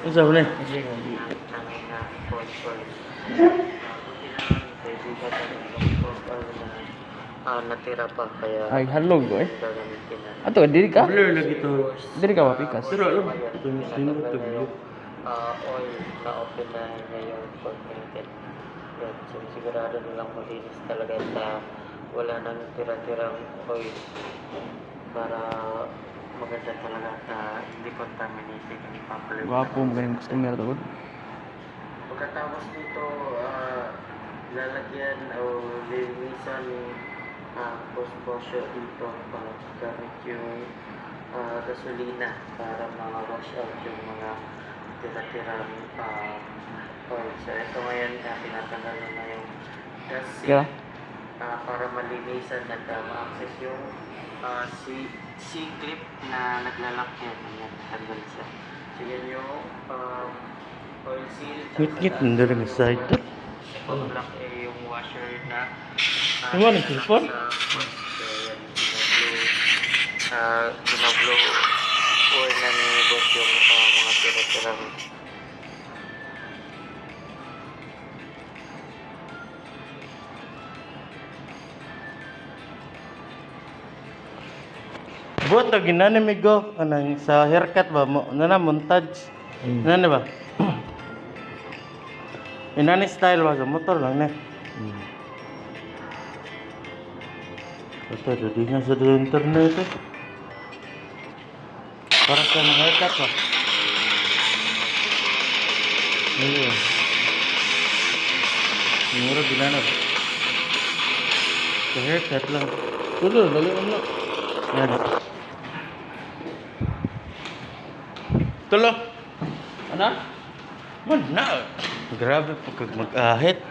Unsa man ni? Natira pa kaya Ay, halog ko eh. gagamitin na. Ato, diri ka? Blur lagi to. Diri ka mapikas. Pero alam, tunod to blue. Oil na open na ngayon for maintenance. Yan, so sigurado nilang malinis talaga at wala nang tira-tirang oil para maganda talaga at hindi contaminated yung ipapalagay. Gwapo mo ganyan customer to. Pagkatapos nito, lalagyan o linisan yung post-washer dito para gamit yung gasolina para ma-wash out yung mga tira-tirang oil. So ito ngayon, tinatanggal na yung gas Kaya? para malinisan at ma-access yung C-clip na naglalak yan. Ayan, tanggal siya. So yan yung oil seal. Ngit-ngit na rin ang side. Second block yung washer na Ano ba, nag-cellphone? Binablow oil na ni boss yung mga tira-tirang Buat to ginani mi go anang sa haircut ba mo na montage. Nani ba? Inani style ba sa motor lang ne. Ito di nga sa internet eh. Para sa mga haircut ba? Iya. Mura ginana ba? Sa haircut lang. Tulo, dali mo. Yan. Tulo. Ano? Man na. Grabe pag mag-ahit.